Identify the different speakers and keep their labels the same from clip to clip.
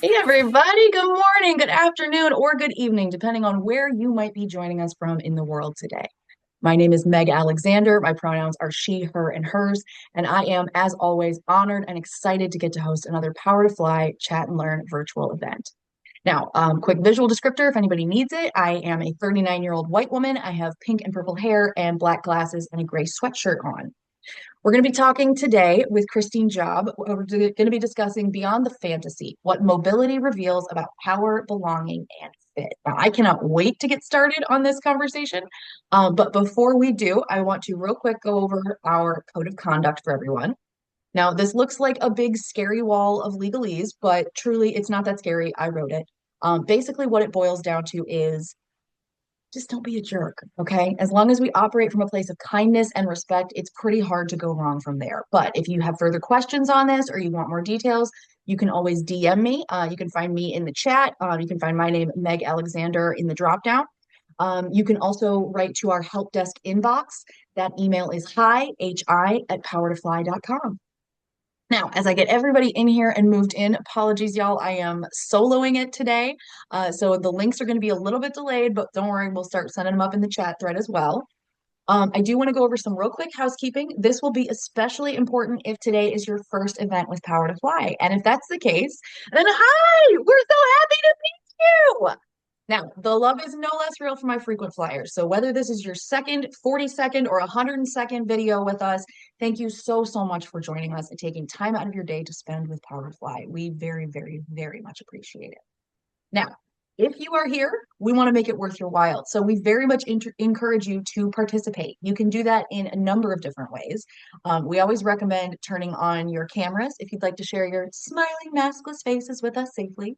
Speaker 1: Hey, everybody. Good morning, good afternoon, or good evening, depending on where you might be joining us from in the world today. My name is Meg Alexander. My pronouns are she, her, and hers. And I am, as always, honored and excited to get to host another Power to Fly Chat and Learn virtual event. Now, quick visual descriptor if anybody needs it. I am a 39-year-old white woman. I have pink and purple hair and black glasses and a gray sweatshirt on. We're going to be talking today with Christine Job. We're going to be discussing Beyond the Fantasy, what mobility reveals about power, belonging, and fit. Now, I cannot wait to get started on this conversation. But before we do, I want to real quick go over our code of conduct for everyone. Now, this looks like a big scary wall of legalese, but truly it's not that scary. I wrote it. Basically, what it boils down to is just don't be a jerk, okay? As long as we operate from a place of kindness and respect, it's pretty hard to go wrong from there. But if you have further questions on this or you want more details, you can always DM me. You can find me in the chat. You can find my name, Meg Alexander, in the dropdown. You can also write to our help desk inbox. That email is hi at powertofly.com. Now, as I get everybody in here and moved in, apologies, y'all. I am soloing it today. So the links are going to be a little bit delayed, but don't worry, we'll start sending them up in the chat thread as well. I do want to go over some real quick housekeeping. This will be especially important if today is your first event with Power to Fly. And if that's the case, then hi, we're so happy to meet you. Now, the love is no less real for my frequent flyers. So whether this is your second, 42nd, or 102nd video with us, thank you so, so much for joining us and taking time out of your day to spend with Power to Fly. We very, very, very much appreciate it. Now, if you are here, we want to make it worth your while. So we very much encourage you to participate. You can do that in a number of different ways. We always recommend turning on your cameras if you'd like to share your smiling, maskless faces with us safely.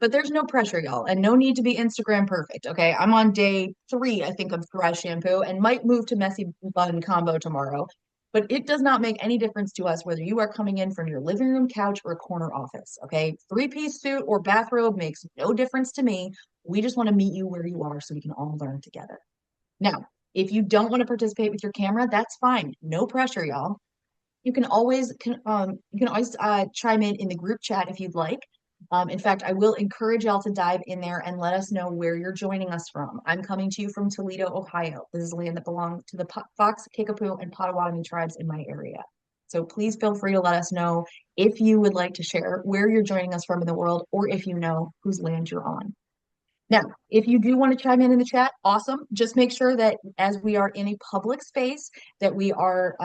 Speaker 1: But there's no pressure, y'all, and no need to be Instagram perfect. Okay. I'm on day 3, I think, of dry shampoo and might move to messy bun combo tomorrow. But it does not make any difference to us whether you are coming in from your living room couch or a corner office. Okay. 3-piece suit or bathrobe makes no difference to me. We just want to meet you where you are so we can all learn together. Now, if you don't want to participate with your camera, that's fine. No pressure, y'all. You can always chime in the group chat if you'd like. In fact, I will encourage y'all to dive in there and let us know where you're joining us from. I'm coming to you from Toledo, Ohio. This is land that belongs to the Fox, Kickapoo, and Potawatomi tribes in my area. So please feel free to let us know if you would like to share where you're joining us from in the world, or if you know whose land you're on. Now, if you do want to chime in the chat, awesome. Just make sure that as we are in a public space, that we are,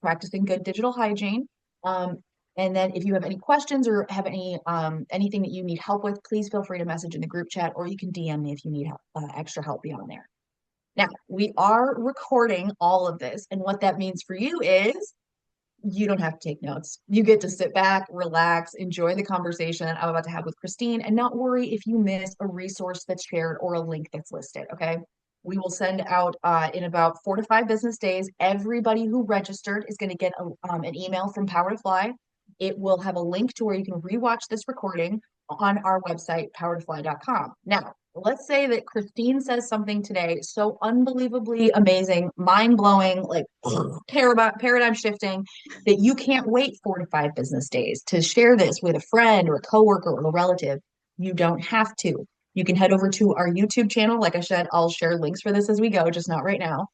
Speaker 1: practicing good digital hygiene. Um, and then if you have any questions or have anything that you need help with, please feel free to message in the group chat, or you can DM me if you need extra help beyond there. Now, we are recording all of this, and what that means for you is you don't have to take notes. You get to sit back, relax, enjoy the conversation I'm about to have with Christine, and not worry if you miss a resource that's shared or a link that's listed. Okay. We will send out in about 4 to 5 business days. Everybody who registered is going to get an email from Power to Fly. It will have a link to where you can rewatch this recording on our website, powertofly.com. Now, let's say that Christine says something today so unbelievably amazing, mind blowing, like paradigm shifting, that you can't wait 4 to 5 business days to share this with a friend or a coworker or a relative. You don't have to. You can head over to our YouTube channel. Like I said, I'll share links for this as we go, just not right now.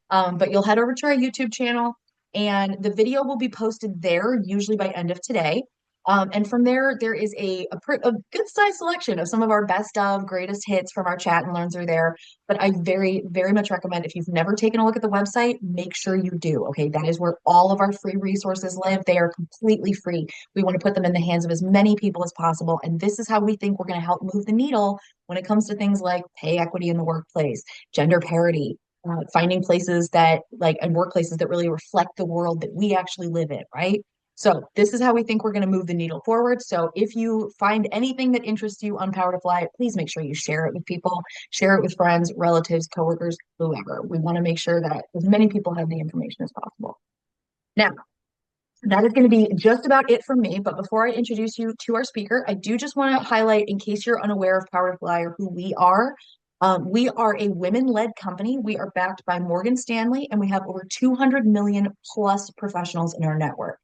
Speaker 1: But you'll head over to our YouTube channel and the video will be posted there, usually by end of today. And from there, there is a good size selection of some of our best of greatest hits from our chat and learns are there. But I very, very much recommend if you've never taken a look at the website, make sure you do. Okay. That is where all of our free resources live. They are completely free. We want to put them in the hands of as many people as possible. And this is how we think we're going to help move the needle when it comes to things like pay equity in the workplace, gender parity, finding places that and workplaces that really reflect the world that we actually live in, right? So this is how we think we're going to move the needle forward. So if you find anything that interests you on Power to Fly, please make sure you share it with people, share it with friends, relatives, coworkers, whoever. We want to make sure that as many people have the information as possible. Now, that is going to be just about it from me. But before I introduce you to our speaker, I do just want to highlight, in case you're unaware of Power to Fly or who we are a women-led company. We are backed by Morgan Stanley, and we have over 200 million plus professionals in our network.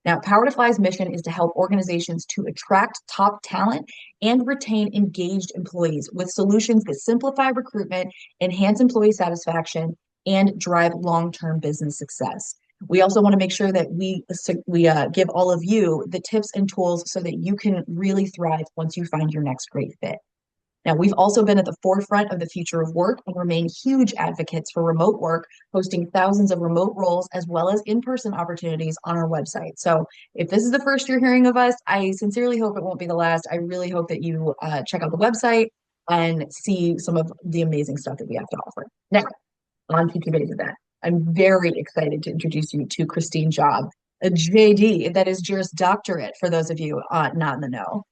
Speaker 1: Now, Power to Fly's mission is to help organizations to attract top talent and retain engaged employees with solutions that simplify recruitment, enhance employee satisfaction, and drive long-term business success. We also want to make sure that we give all of you the tips and tools so that you can really thrive once you find your next great fit. Now, we've also been at the forefront of the future of work and remain huge advocates for remote work, hosting thousands of remote roles as well as in-person opportunities on our website. So if this is the first you're hearing of us, I sincerely hope it won't be the last. I really hope that you check out the website and see some of the amazing stuff that we have to offer. Now, on to today's event. I'm very excited to introduce you to Christine Job, a JD, that is Juris Doctorate for those of you not in the know.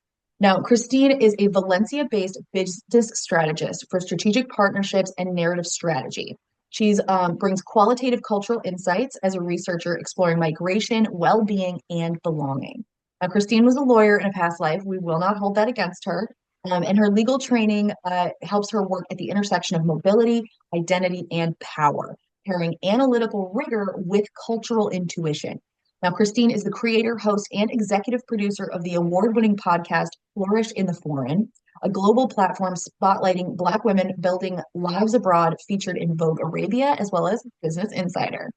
Speaker 1: Now, Christine is a Valencia-based business strategist for strategic partnerships and narrative strategy. She's brings qualitative cultural insights as a researcher exploring migration, well-being, and belonging. Now, Christine was a lawyer in a past life. We will not hold that against her. And her legal training helps her work at the intersection of mobility, identity, and power, pairing analytical rigor with cultural intuition. Now, Christine is the creator, host, and executive producer of the award-winning podcast Flourish in the Foreign, a global platform spotlighting Black women building lives abroad, featured in Vogue Arabia as well as Business Insider.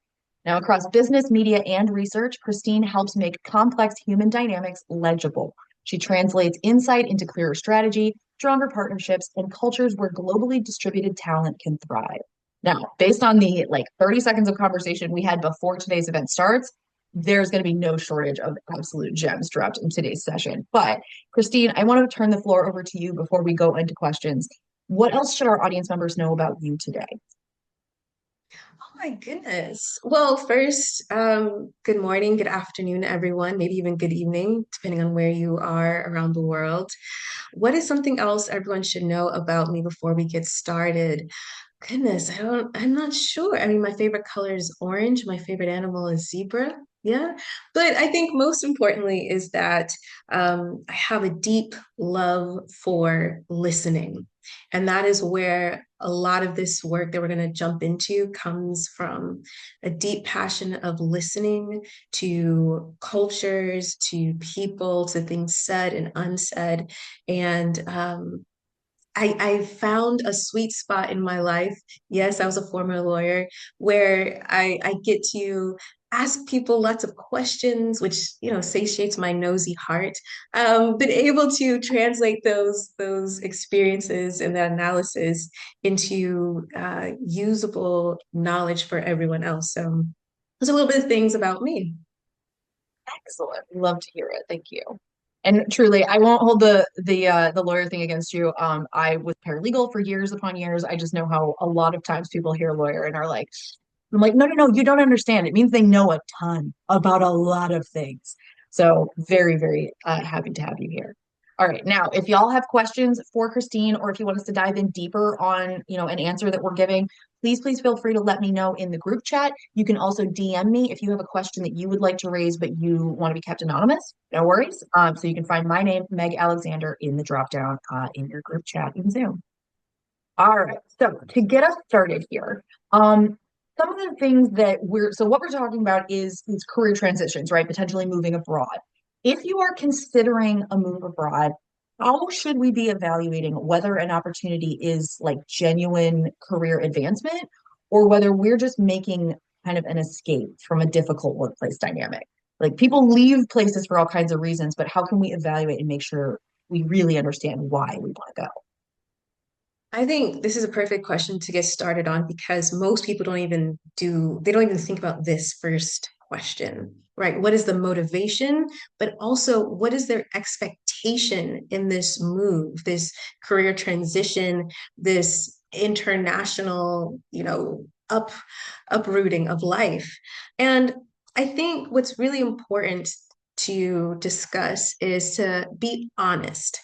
Speaker 1: Now, across business, media, and research, Christine helps make complex human dynamics legible. She translates insight into clearer strategy, stronger partnerships, and cultures where globally distributed talent can thrive. Now, based on the 30 seconds of conversation we had before today's event starts, there's going to be no shortage of absolute gems dropped in today's session. But Christine, I want to turn the floor over to you before we go into questions. What else should our audience members know about you today?
Speaker 2: Oh my goodness. Well, first, good morning, good afternoon, everyone, maybe even good evening, depending on where you are around the world. What is something else everyone should know about me before we get started? Goodness, I'm not sure. I mean, my favorite color is orange. My favorite animal is zebra. Yeah. But I think most importantly is that I have a deep love for listening. And that is where a lot of this work that we're going to jump into comes from a deep passion of listening to cultures, to people, to things said and unsaid. And I found a sweet spot in my life. Yes, I was a former lawyer where I get to ask people lots of questions, which, satiates my nosy heart. But able to translate those experiences and that analysis into usable knowledge for everyone else. So those are a little bit of things about me.
Speaker 1: Excellent. Love to hear it. Thank you. And truly, I won't hold the lawyer thing against you. I was paralegal for years upon years. I just know how a lot of times people hear lawyer and are like, I'm like, no, no, no, you don't understand. It means they know a ton about a lot of things. So very, very happy to have you here. All right. Now, if y'all have questions for Christine, or if you want us to dive in deeper on, an answer that we're giving, please feel free to let me know in the group chat. You can also DM me if you have a question that you would like to raise, but you want to be kept anonymous. No worries. So you can find my name, Meg Alexander, in the dropdown in your group chat in Zoom. All right. So to get us started here, some of the things that what we're talking about is career transitions, right? Potentially moving abroad. If you are considering a move abroad, how should we be evaluating whether an opportunity is like genuine career advancement or whether we're just making kind of an escape from a difficult workplace dynamic? Like people leave places for all kinds of reasons, but how can we evaluate and make sure we really understand why we want to go?
Speaker 2: I think this is a perfect question to get started on because most people they don't even think about this first question, right? What is the motivation, but also what is their expectation in this move, this career transition, this international, uprooting of life? And I think what's really important to discuss is to be honest.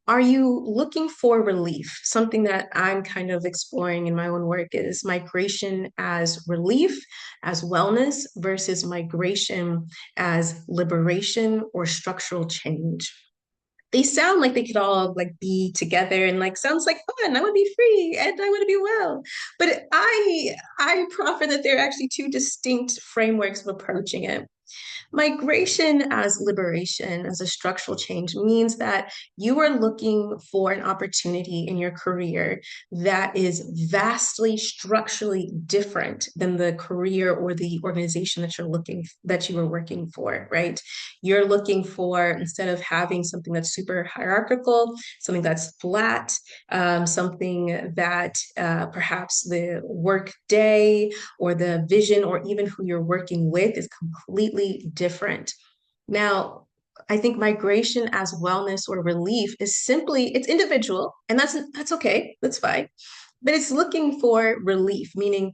Speaker 2: Are you looking for relief? Something that I'm kind of exploring in my own work is migration as relief, as wellness versus migration as liberation or structural change. They sound like they could all be together and sounds like fun. I would be free and I want to be well. But I proffer that there are actually two distinct frameworks of approaching it. Migration as liberation, as a structural change, means that you are looking for an opportunity in your career that is vastly structurally different than the career or the organization that you are working for, right? You're looking for, instead of having something that's super hierarchical, something that's flat, something that perhaps the work day or the vision or even who you're working with is completely different. Now, I think migration as wellness or relief is simply it's individual, and that's okay. That's fine. But it's looking for relief, meaning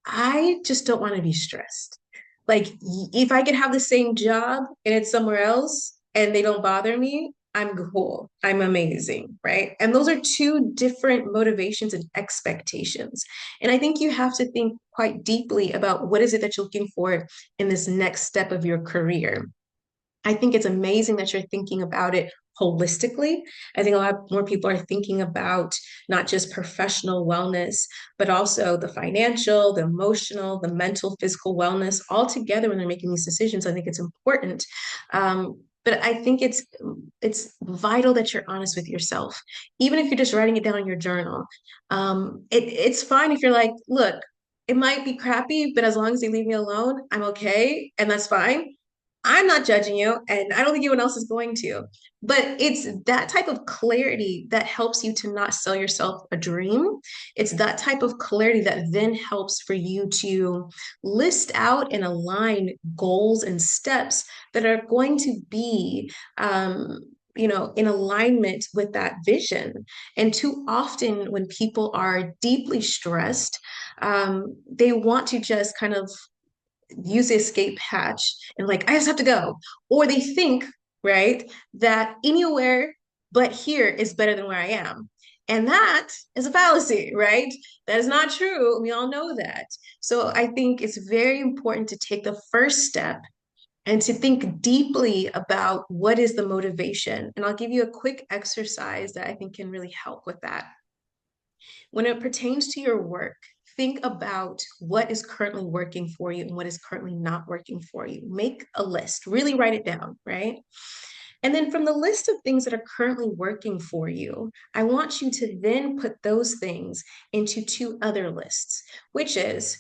Speaker 2: I just don't want to be stressed. Like if I could have the same job and it's somewhere else and they don't bother me, I'm cool. I'm amazing, right? And those are two different motivations and expectations. And I think you have to think quite deeply about what is it that you're looking for in this next step of your career. I think it's amazing that you're thinking about it holistically. I think a lot more people are thinking about not just professional wellness, but also the financial, the emotional, the mental, physical wellness all together when they're making these decisions. I think it's important. But I think it's vital that you're honest with yourself, even if you're just writing it down in your journal. It's fine if you're like, look, it might be crappy, but as long as they leave me alone, I'm okay, and that's fine. I'm not judging you, and I don't think anyone else is going to. But it's that type of clarity that helps you to not sell yourself a dream. It's that type of clarity that then helps for you to list out and align goals and steps that are going to be in alignment with that vision. And too often, when people are deeply stressed, they want to just kind of use the escape hatch and like I just have to go, or they think, right, that anywhere but here is better than where I am, and that is a fallacy, right? That is not true. We all know that. So I think it's very important to take the first step and to think deeply about what is the motivation. And I'll give you a quick exercise that I think can really help with that. When it pertains to your work, think about what is currently working for you and what is currently not working for you. Make a list, really write it down, right? And then from the list of things that are currently working for you, I want you to then put those things into two other lists, which is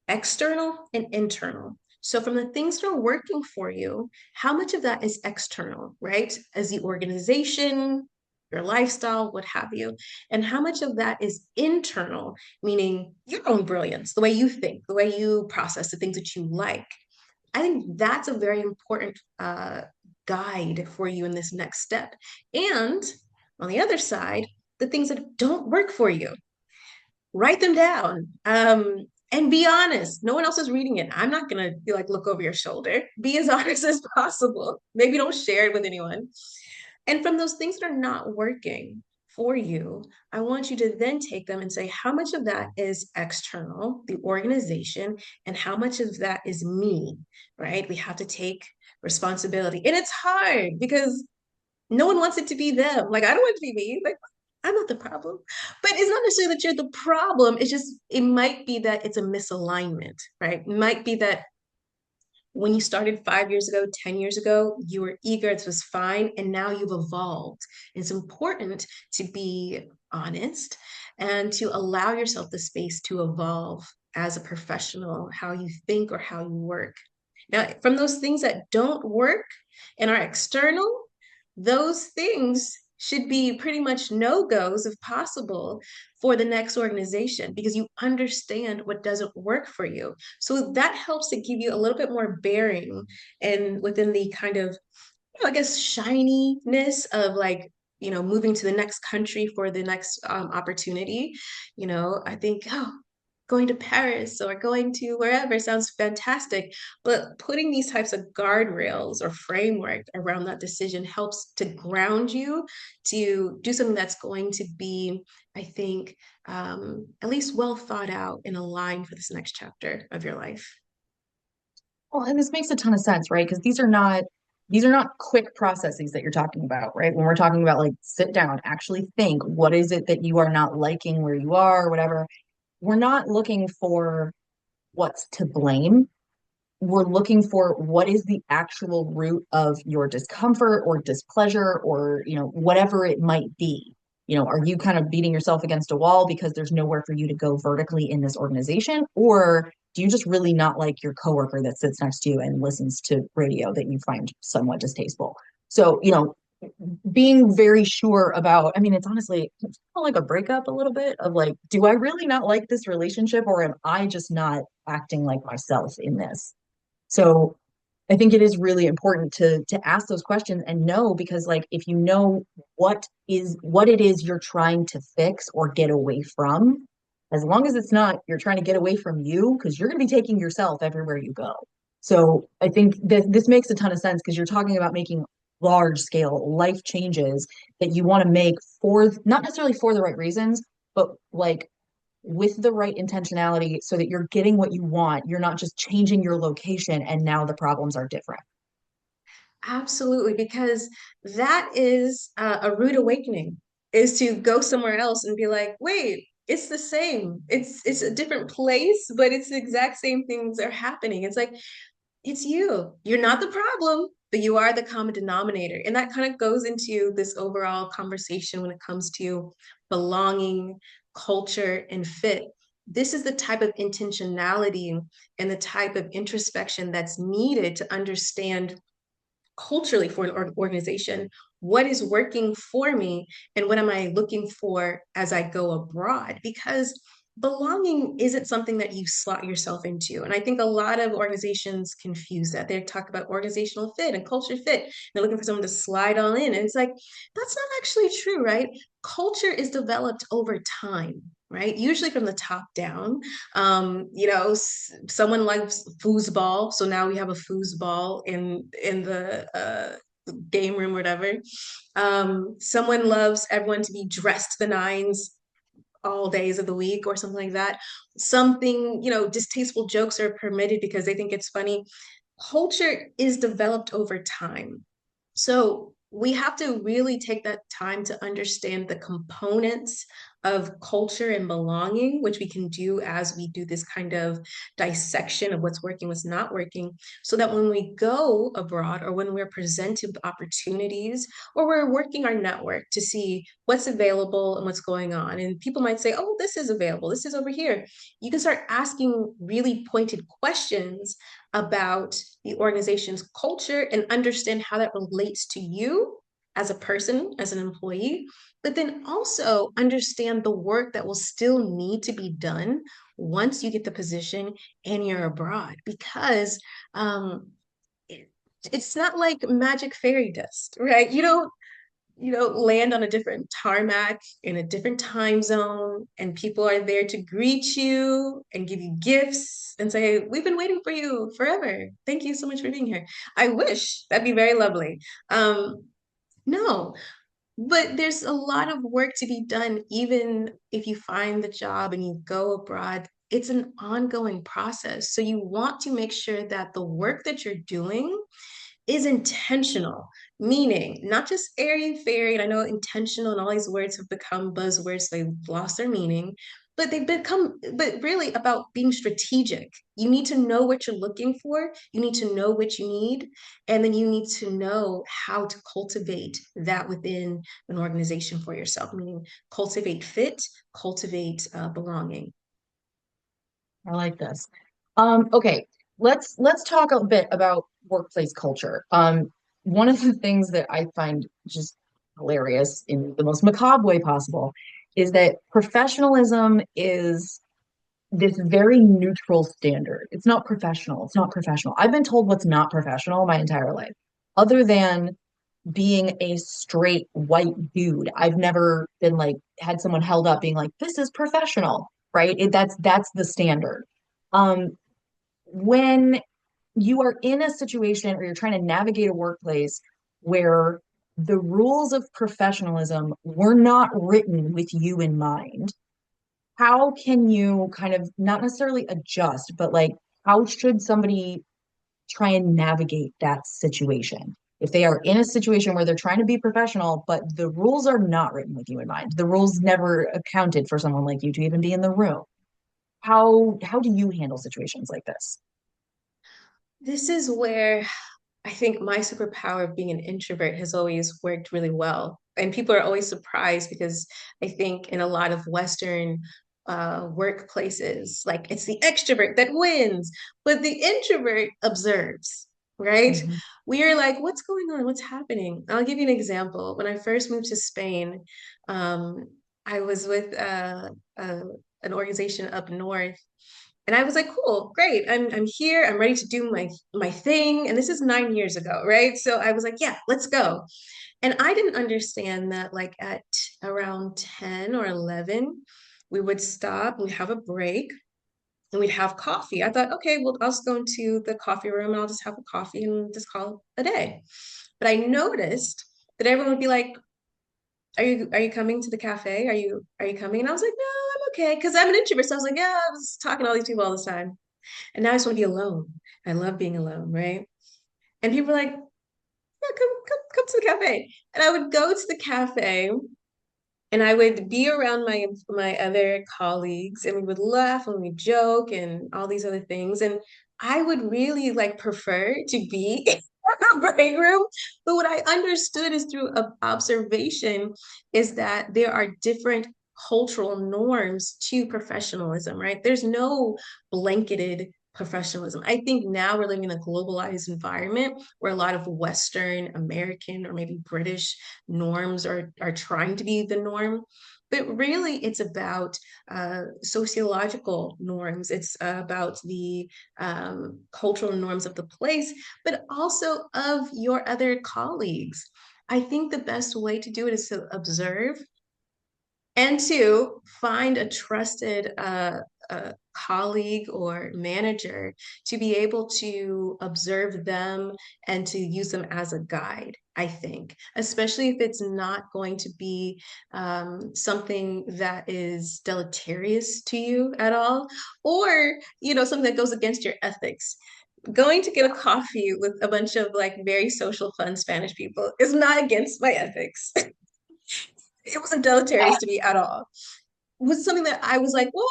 Speaker 2: external and internal. So, from the things that are working for you, how much of that is external, right? As the organization, your lifestyle, what have you, and how much of that is internal, meaning your own brilliance, the way you think, the way you process the things that you like. I think that's a very important guide for you in this next step. And on the other side, the things that don't work for you, write them down. And be honest. No one else is reading it. I'm not gonna be like look over your shoulder. Be as honest as possible. Maybe don't share it with anyone. And from those things that are not working for you, I want you to then take them and say, how much of that is external, the organization, and how much of that is me, right? We have to take responsibility. And it's hard because no one wants it to be them. Like, I don't want it to be me. Like, I'm not the problem. But it's not necessarily that you're the problem. It's just, it might be that it's a misalignment, right? It might be that when you started 5 years ago, 10 years ago, you were eager, it was fine, and now you've evolved. It's important to be honest and to allow yourself the space to evolve as a professional, how you think or how you work. Now, from those things that don't work and are external, those things should be pretty much no-goes if possible for the next organization because you understand what doesn't work for you. So that helps to give you a little bit more bearing and within the kind of, I guess, shininess of like, moving to the next country for the next opportunity. I think, oh, going to Paris or going to wherever sounds fantastic. But putting these types of guardrails or framework around that decision helps to ground you to do something that's going to be, I think, at least well thought out and aligned for this next chapter of your life.
Speaker 1: Well, and this makes a ton of sense, right? Because these are not quick processes that you're talking about, right? When we're talking about like sit down, actually think, what is it that you are not liking where you are, or whatever. We're not looking for what's to blame. we're looking for what is the actual root of your discomfort or displeasure or, whatever it might be. Are you kind of beating yourself against a wall because there's nowhere for you to go vertically in this organization? Or do you just really not like your coworker that sits next to you and listens to radio that you find somewhat distasteful? So, being very sure about, I mean, it's honestly it's kind of like a breakup a little bit of like, do I really not like this relationship or am I just not acting like myself in this? So I think it is really important to ask those questions and know because like if you know what it is you're trying to fix or get away from, as long as it's not you're trying to get away from you, because you're going to be taking yourself everywhere you go. So I think that this makes a ton of sense because you're talking about making large scale life changes that you want to make for not necessarily for the right reasons, but like with the right intentionality so that you're getting what you want. You're not just changing your location and now the problems are different.
Speaker 2: Absolutely, because that is a rude awakening, is to go somewhere else and be like, wait, it's the same. It's a different place, but it's the exact same things are happening. It's like it's you. You're not the problem, but you are the common denominator. And that kind of goes into this overall conversation when it comes to belonging, culture, and fit. This is the type of intentionality and the type of introspection that's needed to understand culturally for an organization what is working for me and what am I looking for as I go abroad, because belonging isn't something that you slot yourself into. And I think a lot of organizations confuse that. They talk about organizational fit and culture fit. They're looking for someone to slide on in, and it's like that's not actually true, right? Culture is developed over time, right? Usually from the top down. Someone likes foosball, so now we have a foosball in the game room, or whatever. Someone loves everyone to be dressed to the nines all days of the week, or something like that. Something, distasteful jokes are permitted because they think it's funny. Culture is developed over time. So we have to really take that time to understand the components of culture and belonging, which we can do as we do this kind of dissection of what's working, what's not working, so that when we go abroad or when we're presented with opportunities or we're working our network to see what's available and what's going on. And people might say, oh, this is available, this is over here. You can start asking really pointed questions about the organization's culture and understand how that relates to you as a person, as an employee, but then also understand the work that will still need to be done once you get the position and you're abroad. Because it, it's not like magic fairy dust, right? You don't land on a different tarmac in a different time zone, and people are there to greet you and give you gifts and say, we've been waiting for you forever. Thank you so much for being here. I wish that'd be very lovely. No, but there's a lot of work to be done, even if you find the job and you go abroad. It's an ongoing process. So you want to make sure that the work that you're doing is intentional, meaning not just airy fairy. And I know intentional and all these words have become buzzwords, they've lost their meaning, but but really about being strategic. You need to know what you're looking for, you need to know what you need, and then you need to know how to cultivate that within an organization for yourself, meaning cultivate fit, cultivate belonging.
Speaker 1: I like this. Okay, let's talk a bit about workplace culture. One of the things that I find just hilarious in the most macabre way possible is that professionalism is this very neutral standard. It's not professional. It's not professional. I've been told what's not professional my entire life, other than being a straight white dude. I've never been like had someone held up being like, this is professional, right? That's the standard. Um, when you are in a situation or you're trying to navigate a workplace where the rules of professionalism were not written with you in mind, how can you kind of not necessarily adjust, but like how should somebody try and navigate that situation? If they are in a situation where they're trying to be professional, but the rules are not written with you in mind, the rules never accounted for someone like you to even be in the room. How do you handle situations like this?
Speaker 2: This is where I think my superpower of being an introvert has always worked really well. And people are always surprised because I think in a lot of Western workplaces, like it's the extrovert that wins, but the introvert observes, right?
Speaker 1: Mhm.
Speaker 2: We are like, what's going on? What's happening? I'll give you an example. When I first moved to Spain, um, I was with uh, an organization up north and I was like, cool, great. I'm here. I'm ready to do my thing. And this is 9 years ago, right? So I was like, yeah, let's go. And I didn't understand that like at around 10 or 11, we would stop, we'd have a break, and we'd have coffee. I thought, okay, well, I'll just go into the coffee room and I'll just have a coffee and just call it a day. But I noticed that everyone would be like, are you coming to the cafe? Are you coming? And I was like, no, I'm okay. Because I'm an introvert. So I was like, yeah, I was talking to all these people all the time. And now I just want to be alone. I love being alone, right? And people were like, yeah, come to the cafe. And I would go to the cafe and I would be around my other colleagues and we would laugh and we joke and all these other things. And I would really like prefer to be in the break room. But what I understood is through observation is that there are different cultural norms to professionalism, right? There's no blanketed professionalism. I think now we're living in a globalized environment where a lot of Western American or maybe British norms are trying to be the norm. But really, it's about sociological norms. It's about the cultural norms of the place, but also of your other colleagues. I think the best way to do it is to observe and to find a trusted colleague or manager to be able to observe them and to use them as a guide, I think, especially if it's not going to be something that is deleterious to you at all, or, something that goes against your ethics. Going to get a coffee with a bunch of like very social, fun Spanish people is not against my ethics. It wasn't deleterious to me at all. Was something that I was like, well,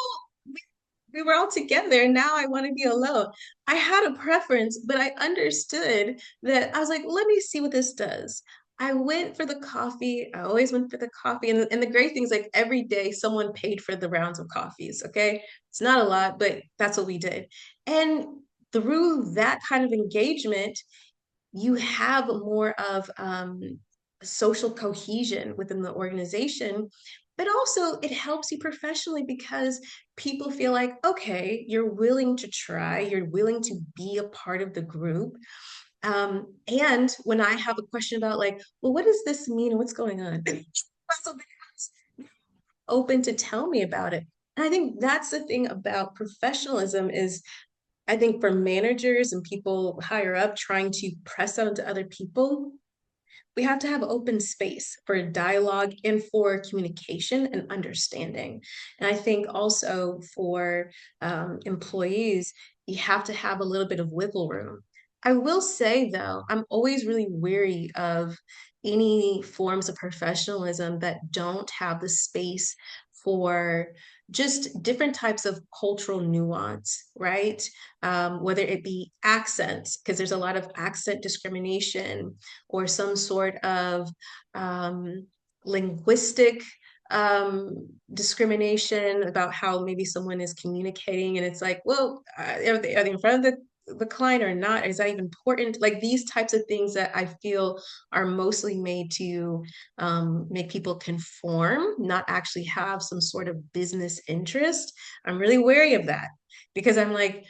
Speaker 2: we were all together and now I want to be alone. I had a preference, but I understood that I was like, let me see what this does. I went for the coffee. I always went for the coffee. And the great thing is like every day someone paid for the rounds of coffees. Okay. It's not a lot, but that's what we did. And through that kind of engagement, you have more of social cohesion within the organization, but also it helps you professionally because people feel like, okay, you're willing to try, you're willing to be a part of the group. And when I have a question about like, well, what does this mean and what's going on? So open to tell me about it. And I think that's the thing about professionalism is I think for managers and people higher up trying to press out into other people, we have to have open space for dialogue and for communication and understanding. And I think also for employees, you have to have a little bit of wiggle room. I will say, though, I'm always really weary of any forms of professionalism that don't have the space for just different types of cultural nuance, right? Whether it be accents, because there's a lot of accent discrimination, or some sort of linguistic discrimination about how maybe someone is communicating and it's like, well, are they in front of the client or not? Is that even important? Like these types of things that I feel are mostly made to make people conform, not actually have some sort of business interest. I'm really wary of that because I'm like,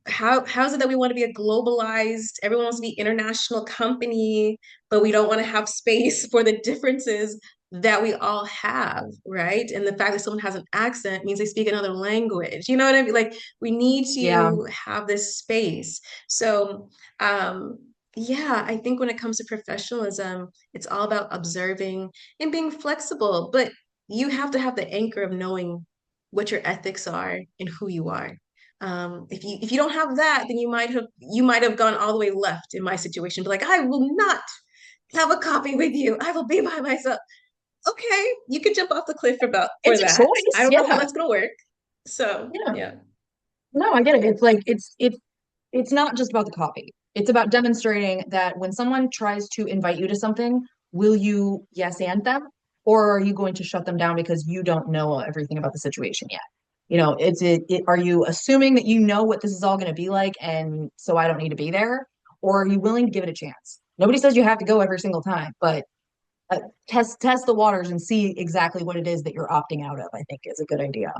Speaker 2: how's it that we want to be a globalized, everyone wants to be international company, but we don't want to have space for the differences that we all have, right? And the fact that someone has an accent means they speak another language. You know what I mean? Like we need
Speaker 1: Yeah.
Speaker 2: to have this space. So yeah, I think when it comes to professionalism, it's all about observing and being flexible, but you have to have the anchor of knowing what your ethics are and who you are. If you don't have that, then you might have gone all the way left in my situation. But like, I will not have a coffee with you. I will be by myself. Okay, you could jump off the cliff for
Speaker 1: It's a
Speaker 2: that. I
Speaker 1: choice.
Speaker 2: don't know how
Speaker 1: Yeah.
Speaker 2: that's gonna work. So
Speaker 1: Yeah.
Speaker 2: yeah.
Speaker 1: No, I get it. It's like it's It's not just about the coffee. It's about demonstrating that when someone tries to invite you to something, will you yes and them, or are you going to shut them down because you don't know everything about the situation yet? Are you assuming that you know what this is all going to be like, and so I don't need to be there, or are you willing to give it a chance? Nobody says you have to go every single time, but uh, test the waters and see exactly what it is that you're opting out of, I think is a good idea.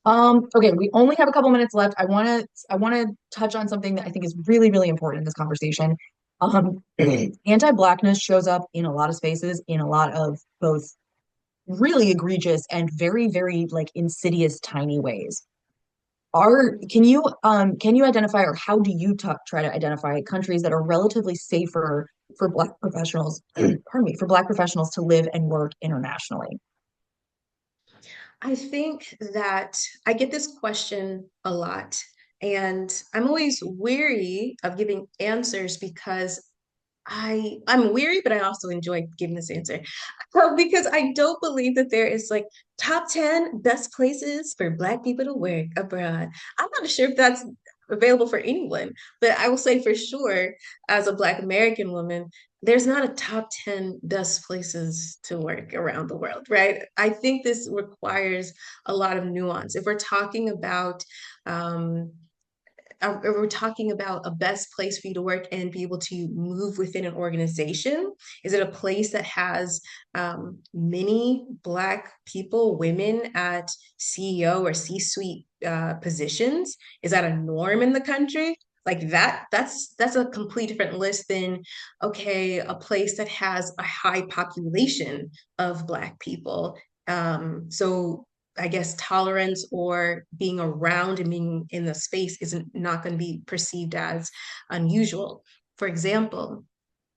Speaker 1: Okay, we only have a couple minutes left. I want to touch on something that I think is really, really important in this conversation. Anti-Blackness shows up in a lot of spaces, in a lot of both really egregious and very, very like insidious tiny ways. Can you identify, or how do you try to identify countries that are relatively safer for Black professionals, pardon me, for Black professionals to live and work internationally?
Speaker 2: I think that I get this question a lot, and I'm always weary of giving answers because I'm weary, but I also enjoy giving this answer. Because I don't believe that there is like top 10 best places for Black people to work abroad. I'm not sure if that's available for anyone, but I will say for sure, as a Black American woman, there's not a top 10 best places to work around the world, right? I think this requires a lot of nuance. If we're talking about um, we're talking about a best place for you to work and be able to move within an organization? Is it a place that has many Black people, women at CEO or C-suite positions? Is that a norm in the country? Like that's a complete different list than, okay, a place that has a high population of Black people. So I guess tolerance or being around and being in the space isn't not going to be perceived as unusual. For example,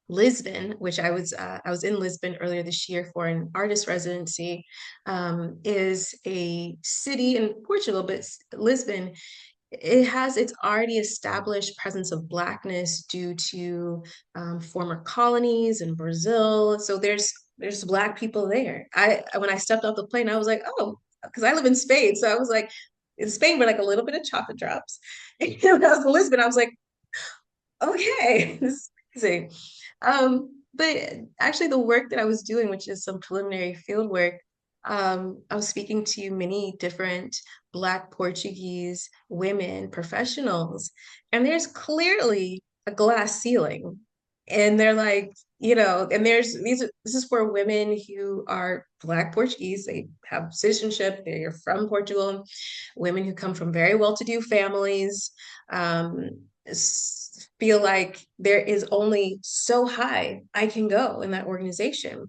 Speaker 2: Lisbon, which I was in Lisbon earlier this year for an artist residency, is a city in Portugal, but Lisbon, it has its already established presence of Blackness due to former colonies in Brazil. So there's Black people there. I when I stepped off the plane, I was like, oh, because I live in Spain, so I was like, in Spain, we're like a little bit of chocolate drops. And when I was in Lisbon, I was like, okay, this is crazy. But actually, the work that I was doing, which is some preliminary field work, I was speaking to many different Black Portuguese women professionals, and there's clearly a glass ceiling. And they're like, and this is for women who are Black Portuguese, they have citizenship, they're from Portugal, women who come from very well-to-do families. Um, feel like there is only so high I can go in that organization.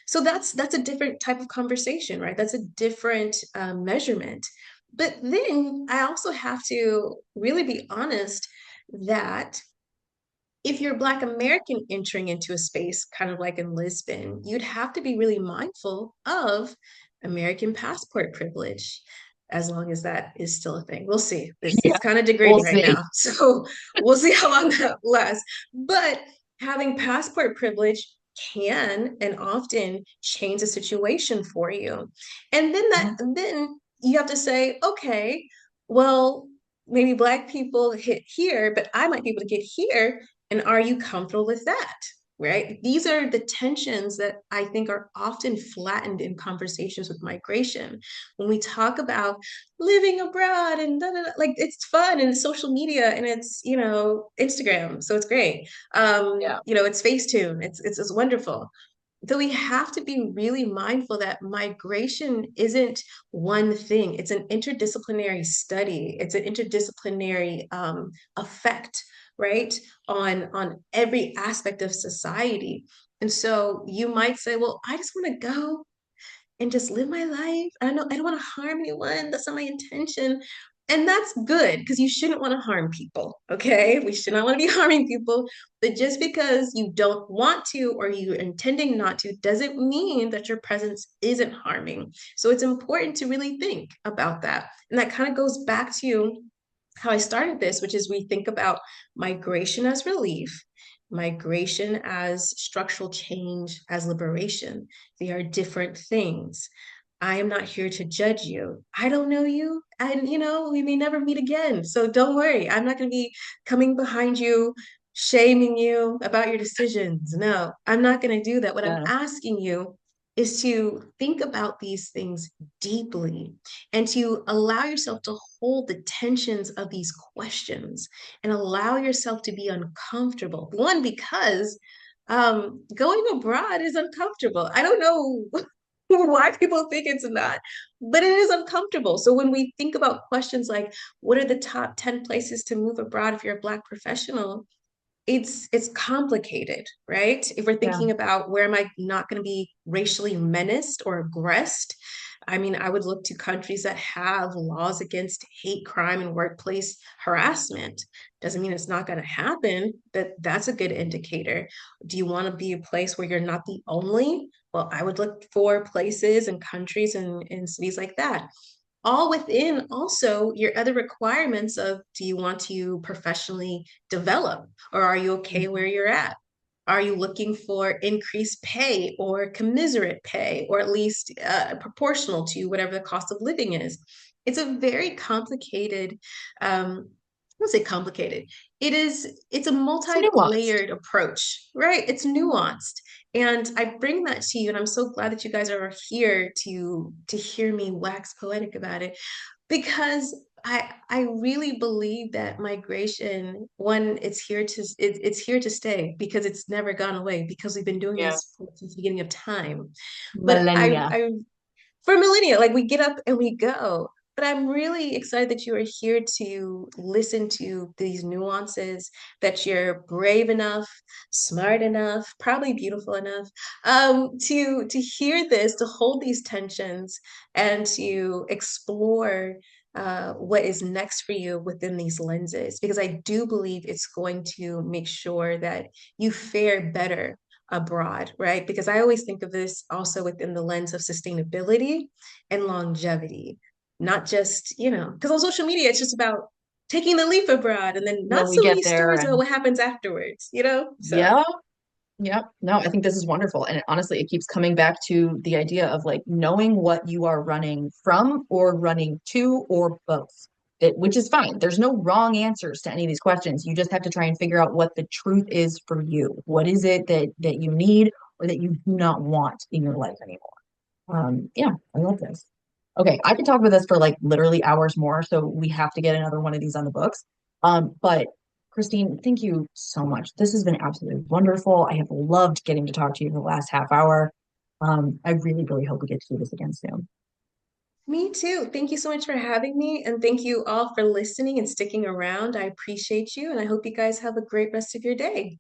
Speaker 2: So that's a different type of conversation, right? That's a different measurement. But then I also have to really be honest that if you're Black American entering into a space, kind of like in Lisbon, you'd have to be really mindful of American passport privilege, as long as that is still a thing. We'll see. It's
Speaker 1: Yeah,
Speaker 2: kind of
Speaker 1: we'll
Speaker 2: degrading right
Speaker 1: see.
Speaker 2: now. So we'll see how long that lasts. But having passport privilege can and often change the situation for you. And then you have to say, okay, well, maybe Black people hit here, but I might be able to get here, and are you comfortable with that? Right? These are the tensions that I think are often flattened in conversations with migration. When we talk about living abroad and da, da, da, like it's fun and social media and it's, Instagram. So it's great.
Speaker 1: Yeah.
Speaker 2: It's Facetune. It's wonderful. So we have to be really mindful that migration isn't one thing. It's an interdisciplinary study. It's an interdisciplinary effect, right, on every aspect of society. And so you might say, well, I just want to go and just live my life. I don't want to harm anyone. That's not my intention. And that's good because you shouldn't want to harm people. Okay. We should not want to be harming people. But just because you don't want to or you're intending not to doesn't mean that your presence isn't harming. So it's important to really think about that. And that kind of goes back to how I started this, which is we think about migration as relief, migration as structural change, as liberation. They are different things. I am not here to judge you. I don't know you. And, we may never meet again. So don't worry. I'm not going to be coming behind you, shaming you about your decisions. No, I'm not going to do that. What I'm
Speaker 1: Yeah.
Speaker 2: asking you is to think about these things deeply and to allow yourself to hold the tensions of these questions and allow yourself to be uncomfortable. One, because going abroad is uncomfortable. I don't know why people think it's not, but it is uncomfortable. So when we think about questions like, what are the top 10 places to move abroad if you're a Black professional? It's complicated, right? If we're
Speaker 1: Yeah.
Speaker 2: thinking about where am I not going to be racially menaced or aggressed, I mean, I would look to countries that have laws against hate crime and workplace harassment. Doesn't mean it's not going to happen, but that's a good indicator. Do you want to be a place where you're not the only? Well, I would look for places and countries and cities like that, all within also your other requirements of, do you want to professionally develop, or are you okay where
Speaker 1: Mhm.
Speaker 2: you're at? Are you looking for increased pay or commiserate pay, or at least proportional to whatever the cost of living is? It's a very complicated, I won't say complicated. It's a
Speaker 1: It's nuanced.
Speaker 2: multi-layered approach, right? It's nuanced. And I bring that to you, and I'm so glad that you guys are here to hear me wax poetic about it, because I really believe that migration, one, it's here to stay because it's never gone away, because we've been doing
Speaker 1: Yeah.
Speaker 2: this since the beginning of time. But
Speaker 1: Millennia.
Speaker 2: I for millennia, like we get up and we go. But I'm really excited that you are here to listen to these nuances, that you're brave enough, smart enough, probably beautiful enough, to hear this, to hold these tensions, and to explore what is next for you within these lenses. Because I do believe it's going to make sure that you fare better abroad, right? Because I always think of this also within the lens of sustainability and longevity, not just, because on social media, it's just about taking the leap abroad and then
Speaker 1: When
Speaker 2: not
Speaker 1: we
Speaker 2: so
Speaker 1: get
Speaker 2: many
Speaker 1: there
Speaker 2: stories about
Speaker 1: and
Speaker 2: what happens afterwards. So,
Speaker 1: yeah. Yeah, no, I think this is wonderful. And honestly, it keeps coming back to the idea of like knowing what you are running from or running to or both. Which is fine. There's no wrong answers to any of these questions. You just have to try and figure out what the truth is for you. What is it that you need or that you do not want in your life anymore? Yeah, I love this. Okay, I could talk about this for like literally hours more, so we have to get another one of these on the books. But Christine, thank you so much. This has been absolutely wonderful. I have loved getting to talk to you the last half hour. I really, really hope we get to do this again soon.
Speaker 2: me too. Thank you so much for having me. And thank you all for listening and sticking around. I appreciate you. And I hope you guys have a great rest of your day.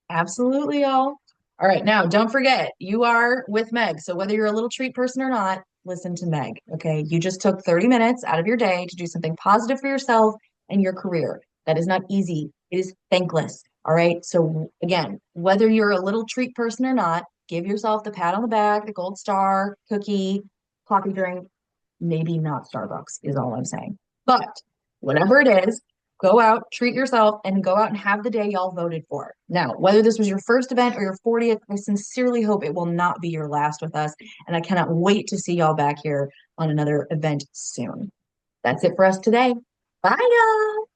Speaker 1: Absolutely, y'all. All right, now don't forget, you are with Meg. So whether you're a little treat person or not, listen to Meg. Okay. You just took 30 minutes out of your day to do something positive for yourself and your career. That is not easy. It is thankless. All right. So again, whether you're a little treat person or not, give yourself the pat on the back, the gold star, cookie, coffee drink, maybe not Starbucks, is all I'm saying. But whatever it is, go out, treat yourself, and go out and have the day y'all voted for. Now, whether this was your first event or your 40th, I sincerely hope it will not be your last with us. And I cannot wait to see y'all back here on another event soon. That's it for us today. Bye, y'all.